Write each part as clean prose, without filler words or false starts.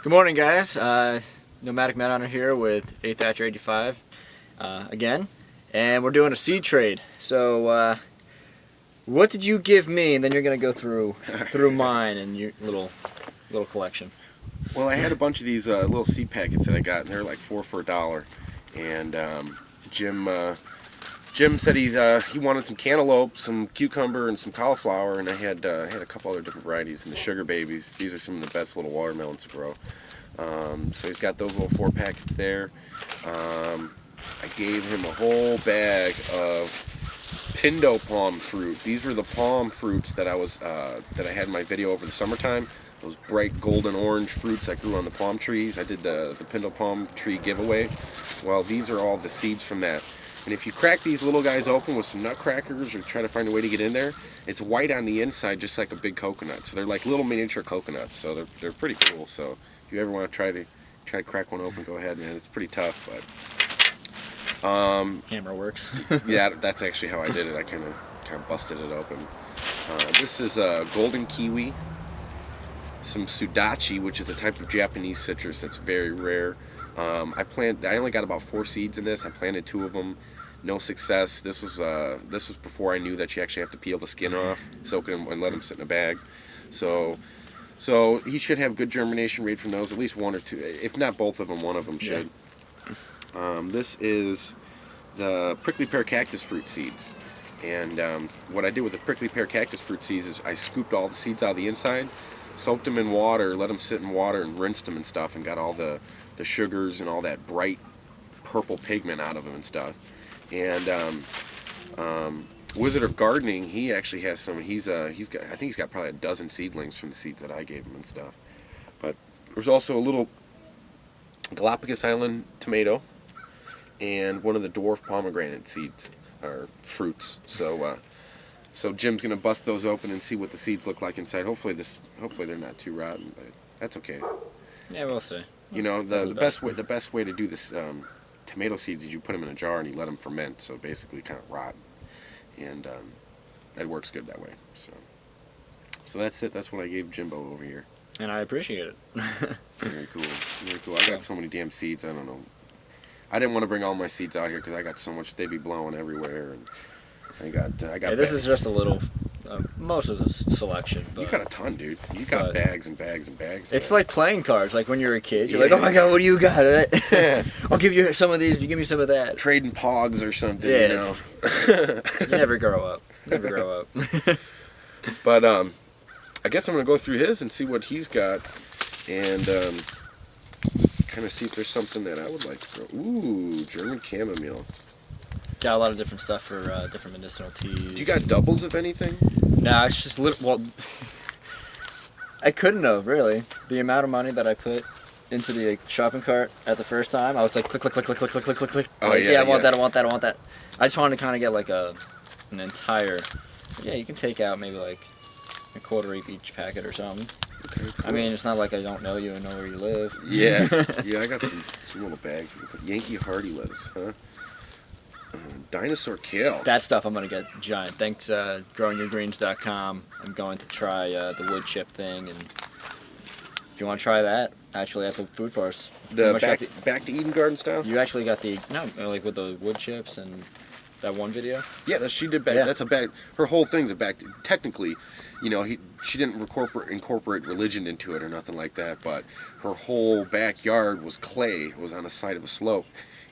Good morning, guys. Nomadic Matt Hunter here with Athatcher85 again, and we're doing a seed trade. So, what did you give me? And then you're gonna go through mine and your little collection. Well, I had a bunch of these little seed packets that I got, and they're like $4 for $1. And Jim said he wanted some cantaloupe, some cucumber, and some cauliflower, and I had a couple other different varieties. And the sugar babies, these are some of the best little watermelons to grow. So he's got those little 4 packets there. I gave him a whole bag of pindo palm fruit. These were the palm fruits that I had in my video over the summertime. Those bright golden orange fruits that grew on the palm trees. I did the pindo palm tree giveaway. Well, these are all the seeds from that. And if you crack these little guys open with some nutcrackers or try to find a way to get in there, it's white on the inside just like a big coconut. So they're like little miniature coconuts. So they're pretty cool. So if you ever want to try to crack one open, go ahead, man. It's pretty tough, but Camera works. yeah, that's actually how I did it. I kind of busted it open. This is a golden kiwi, some sudachi, which is a type of Japanese citrus that's very rare. I only got about 4 seeds in this. I planted 2 of them. No success. This was before I knew that you actually have to peel the skin off, soak them, and let them sit in a bag. So he should have good germination rate from those. At least 1 or 2, if not both of them, one of them should. Yeah. This is the prickly pear cactus fruit seeds. And what I did with the prickly pear cactus fruit seeds is I scooped all the seeds out of the inside, soaked them in water, let them sit in water, and rinsed them and stuff, and got all the sugars and all that bright purple pigment out of them and stuff. And Wizard of Gardening, he actually has some. I think he's got probably a dozen seedlings from the seeds that I gave him and stuff. But there's also a little Galapagos Island tomato and one of the dwarf pomegranate seeds or fruits. So Jim's gonna bust those open and see what the seeds look like inside. Hopefully they're not too rotten, but that's okay. Yeah, we'll see. You know, the best way to do this tomato seeds is you put them in a jar and you let them ferment, so basically kind of rot, and it works good that way. So that's it. That's what I gave Jimbo over here. And I appreciate it. Very cool. Very cool. I got so many damn seeds. I don't know. I didn't want to bring all my seeds out here because I got so much. They'd be blowing everywhere, and I got. Yeah, this is just a little. Most of the selection. But, you got a ton, dude. You got bags and bags and bags. It's like playing cards. Like when you're a kid, you're like, oh my god, what do you got? Yeah. I'll give you some of these. You give me some of that. Trading pogs or something. Yeah, you know. You never grow up. Never grow up. But I guess I'm gonna go through his and see what he's got, and kind of see if there's something that I would like to grow. Ooh, German chamomile. Got a lot of different stuff for different medicinal teas. You got doubles of anything? Nah, it's just well, I couldn't have really. The amount of money that I put into the shopping cart at the first time, I was like, click, click, click, click, click, click, click, click, click. Oh like, yeah, I want that, I want that, I want that. I just wanted to kind of get like an entire. Yeah, you can take out maybe like a quarter of each packet or something. Okay, cool. I mean, it's not like I don't know you and know where you live. Yeah, yeah, I got some little bags. Yankee Hardy lettuce, huh? Dinosaur kale. That stuff I'm going to get giant. Thanks, growingyourgreens.com. I'm going to try the wood chip thing. And if you want to try that, actually at the food forest. The back to Eden Garden style? You actually got like with the wood chips and that one video? Yeah, she did back. Yeah. That's a back. Her whole thing's a back. Technically, you know, she didn't incorporate religion into it or nothing like that, but her whole backyard was clay. It was on the side of a slope.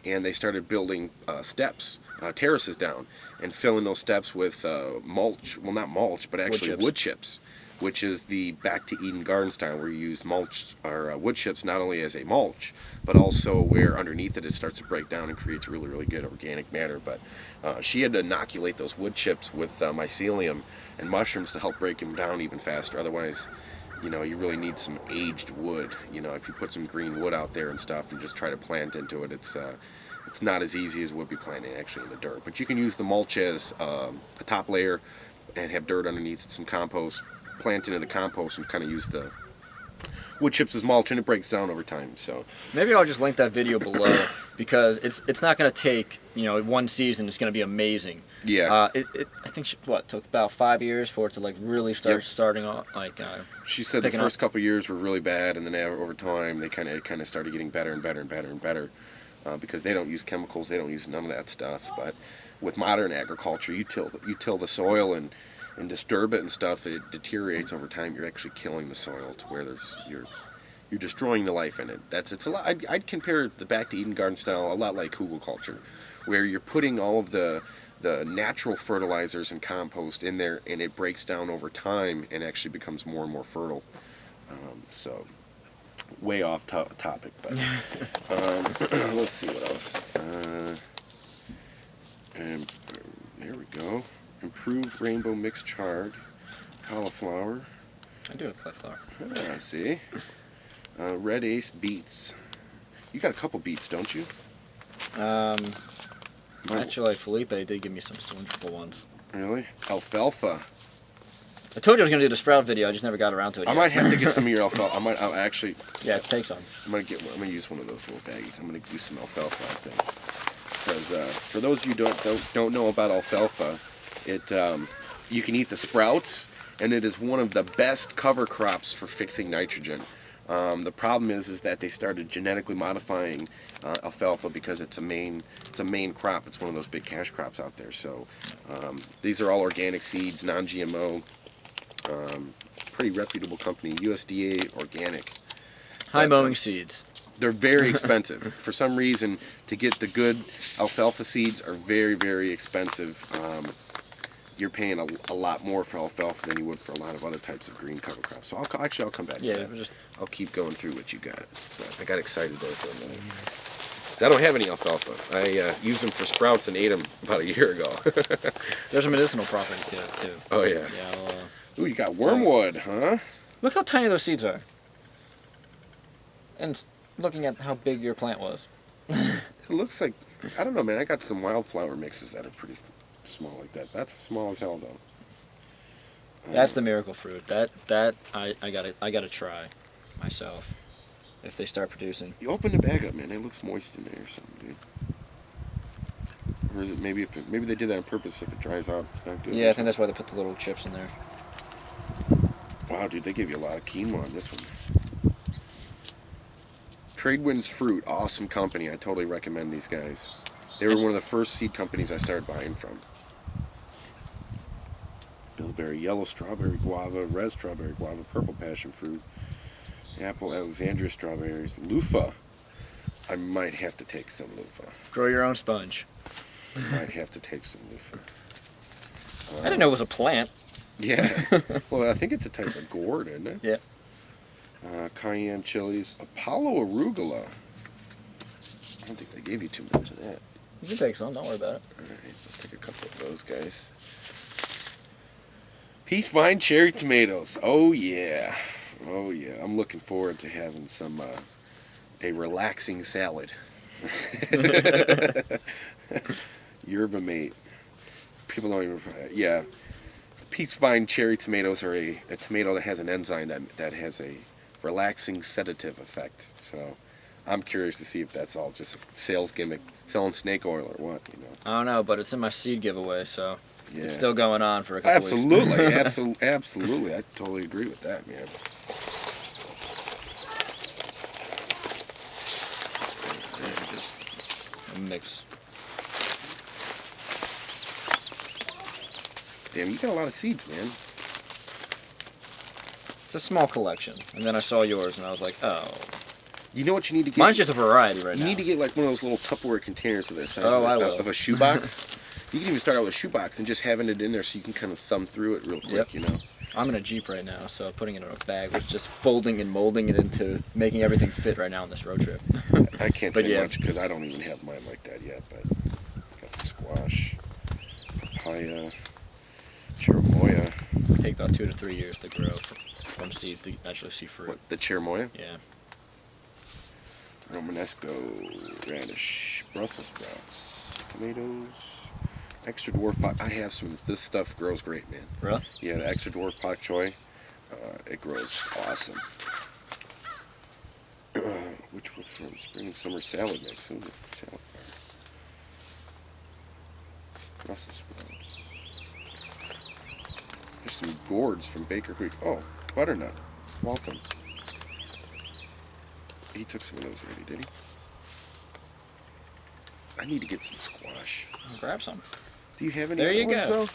And they started building steps, terraces down, and filling those steps with mulch. Well, not mulch, but actually wood chips, which is the back to Eden Garden style, where you use mulch or wood chips not only as a mulch, but also where underneath it starts to break down and creates really, really good organic matter. But she had to inoculate those wood chips with mycelium and mushrooms to help break them down even faster. Otherwise, you know, you really need some aged wood. You know, if you put some green wood out there and stuff and just try to plant into it, it's not as easy as would be planting actually in the dirt. But you can use the mulch as a top layer and have dirt underneath it, some compost, plant into the compost and kind of use the wood chips as mulch, and it breaks down over time. So maybe I'll just link that video below because it's not going to take, one season. It's going to be amazing. Yeah. I think took about 5 years for it to like really starting off like. She said the picking first up. couple years were really bad, and then over time they kind of started getting better and better and better and better, because they don't use chemicals, they don't use none of that stuff. But with modern agriculture, you till the soil and disturb it and stuff, it deteriorates over time. You're actually killing the soil to where you're destroying the life in it. It's a lot. I'd compare the back to Eden Garden style a lot like hugelkultur, where you're putting all of the natural fertilizers and compost in there, and it breaks down over time and actually becomes more and more fertile. So, way off topic, but let's see what else. And there we go. Improved rainbow mixed chard, cauliflower. I do have cauliflower. I see. Red Ace beets. You got a couple beets, don't you? Actually, Felipe did give me some cylindrical ones. Really? Alfalfa. I told you I was gonna do the sprout video. I just never got around to it. I yet. might have to get some of your alfalfa. I'll actually. Yeah, take some. I'm gonna use one of those little baggies. I'm gonna use some alfalfa, I think. Because for those of you who don't know about alfalfa, you can eat the sprouts, and it is one of the best cover crops for fixing nitrogen. The problem is that they started genetically modifying alfalfa because it's a main crop. It's one of those big cash crops out there. So these are all organic seeds, non-GMO, pretty reputable company, USDA organic. High mowing seeds. They're very expensive. For some reason, to get the good alfalfa seeds are very, very expensive. You're paying a lot more for alfalfa than you would for a lot of other types of green cover crops. So I'll come back to that. I'll keep going through what you got. But I got excited there for a minute. I don't have any alfalfa. I used them for sprouts and ate them about a year ago. There's a medicinal property to it too. Oh yeah. Ooh, you got wormwood, huh? Look how tiny those seeds are. And looking at how big your plant was. It looks like, I don't know, man. I got some wildflower mixes that are pretty small like that. That's small as hell, though. That's the miracle fruit. That I gotta try myself if they start producing. You open the bag up, man. It looks moist in there or something, dude. Or is it maybe they did that on purpose? If it dries out, it's not good. Yeah, I think that's why they put the little chips in there. Wow, dude, they gave you a lot of quinoa on this one. Tradewinds Fruit, awesome company. I totally recommend these guys. They were one of the first seed companies I started buying from. Bilberry, yellow strawberry guava, red strawberry guava, purple passion fruit, apple Alexandria strawberries, loofah. I might have to take some loofah. Grow your own sponge. Might have to take some loofah. I didn't know it was a plant. Yeah. Well, I think it's a type of gourd, isn't it? Yeah. Cayenne chilies, Apollo arugula. I don't think they gave you too much of that. You can take some. Don't worry about it. All right, let's take a couple of those guys. Peace vine cherry tomatoes. Oh yeah, oh yeah. I'm looking forward to having some a relaxing salad. Yerba mate. People don't even. Yeah, peace vine cherry tomatoes are a tomato that has an enzyme that has a relaxing sedative effect. So I'm curious to see if that's all just a sales gimmick, selling snake oil or what, you know. I don't know, but it's in my seed giveaway, so Yeah. it's still going on for a couple Absolutely, weeks. absolutely. I totally agree with that, man. Just a mix. Damn, you got a lot of seeds, man. It's a small collection, and then I saw yours, and I was like, oh. You know what you need to get? Mine's just a variety right now. You need to get like one of those little Tupperware containers of the size of a shoebox. You can even start out with a shoebox and just having it in there so you can kind of thumb through it real quick, Yep. you know. I'm in a Jeep right now, so putting it in a bag was just folding and molding it into making everything fit right now on this road trip. I can't But say yeah. much because I don't even have mine like that yet, but got some squash, papaya, cherimoya. Take about 2 to 3 years to grow from seed to actually see fruit. What, the cherimoya? Yeah. Romanesco, radish, Brussels sprouts, tomatoes, extra dwarf pak. I have some. This stuff grows great, man. Really? Yeah, the extra dwarf pak choy, it grows awesome. Which one from spring and summer salad mix? Ooh, salad bar. Brussels sprouts. There's some gourds from Baker Creek. Oh, butternut. Waltham. He took some of those already, did he? I need to get some squash. I'll grab some. Do you have any? There you ones, go. though?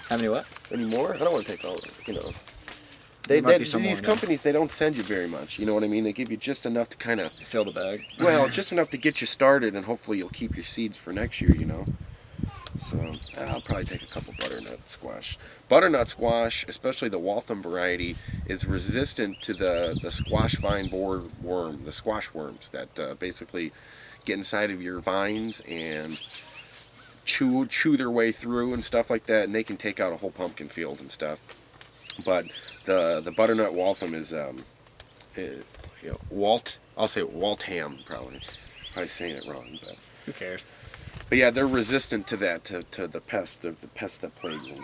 How many what? Any more? I don't want to take all. You know. There might be some more These in there. companies, they don't send you very much. You know what I mean? They give you just enough to kind of, Fill the bag. well, just enough to get you started, and hopefully you'll keep your seeds for next year. You know. So I'll probably take a couple butternut squash. Butternut squash, especially the Waltham variety, is resistant to the squash vine borer worm, the squash worms that basically get inside of your vines and chew their way through and stuff like that, and they can take out a whole pumpkin field and stuff. But the butternut Waltham is I'll say Waltham probably saying it wrong, but Who cares? But yeah, they're resistant to that, to the pest that plagues them.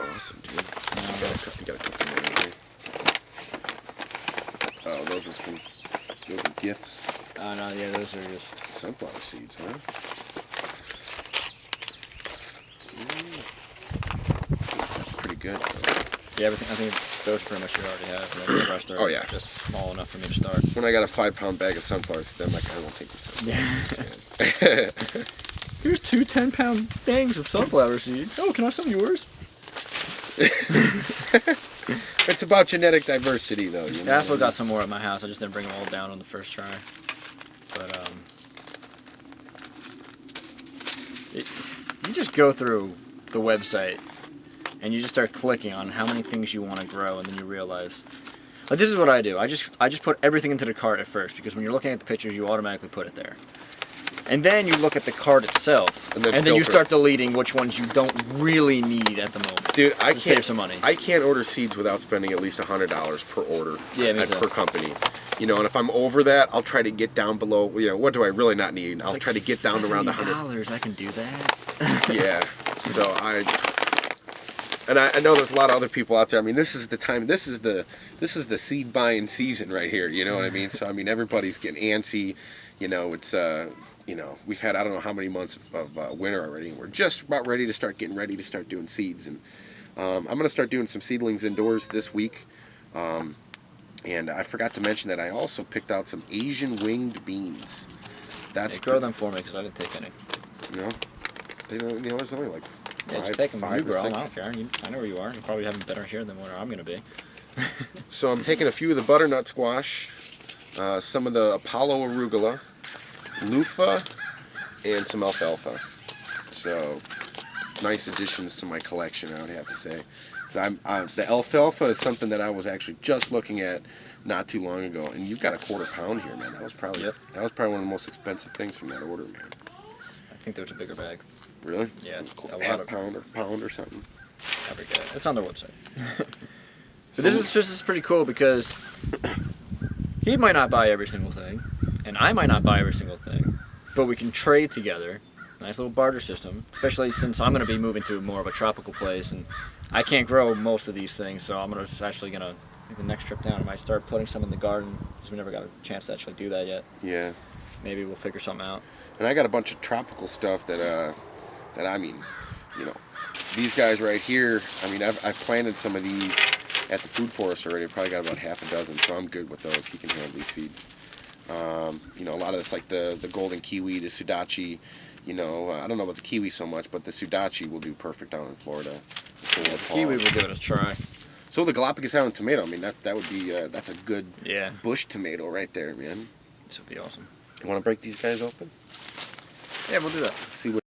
Awesome, dude. You got a couple more in here. Oh, those are gifts. Oh no, yeah, those are just Sunflower seeds, huh? That's pretty good. yeah. I think those pretty much you already have. And then the rest are Oh, yeah. just small enough for me to start. When I got a 5-pound bag of sunflower seeds, I'm like, I won't take this. Yeah. Here's 2 10-pound bags of sunflower seeds. Oh, can I have some of yours? It's about genetic diversity, though. You know? Yeah, I still got some more at my house. I just didn't bring them all down on the first try. But you just go through the website and you just start clicking on how many things you want to grow, and then you realize, like, this is what I do. I just put everything into the cart at first, because when you're looking at the pictures, you automatically put it there. And then you look at the cart itself, and then you start deleting which ones you don't really need at the moment. Dude, I can't save some money. I can't order seeds without spending at least $100 per order. Yeah, me too. Per company. You know, and if I'm over that, I'll try to get down below. You know, what do I really not need? I'll try to get down around the $100. I can do that. Yeah. So I know there's a lot of other people out there. I mean, this is the time. This is the seed buying season right here. You know what I mean? So I mean, everybody's getting antsy. You know, it's you know, we've had I don't know how many months of winter already. We're just about ready to start doing seeds, and I'm gonna start doing some seedlings indoors this week. And I forgot to mention that I also picked out some Asian winged beans. That's grow them for me, because I didn't take any. No, there's only like Yeah, just take them. You grow them. 6. I don't care. I know where you are. You probably have them better here than where I'm gonna be. So I'm taking a few of the butternut squash, some of the Apollo arugula, loofah, and some alfalfa. So nice additions to my collection, I would have to say. The alfalfa is something that I was actually just looking at not too long ago, and you've got a 1/4 pound here, man. That was probably one of the most expensive things from that order, man. I think there's a bigger bag. Really? Yeah, a lot half of pound or something. I forget. It's on their website. But this is pretty cool, because he might not buy every single thing, and I might not buy every single thing, but we can trade together. Nice little barter system, especially since I'm going to be moving to more of a tropical place, and I can't grow most of these things, so I'm actually going to, I think the next trip down, I might start putting some in the garden, because we never got a chance to actually do that yet. Yeah. Maybe we'll figure something out. And I got a bunch of tropical stuff that I mean, you know, these guys right here, I mean, I've planted some of these at the food forest already. I've probably got about half a dozen, so I'm good with those. He can handle these seeds. You know, a lot of this, like the golden kiwi, the sudachi, you know, I don't know about the kiwi so much, but the sudachi will do perfect down in Florida. So Yeah, the kiwi will give it a try. So the Galapagos Island tomato, I mean, that would be, that's a good Yeah. bush tomato right there, man. This would be awesome. You want to break these guys open? Yeah, we'll do that. See what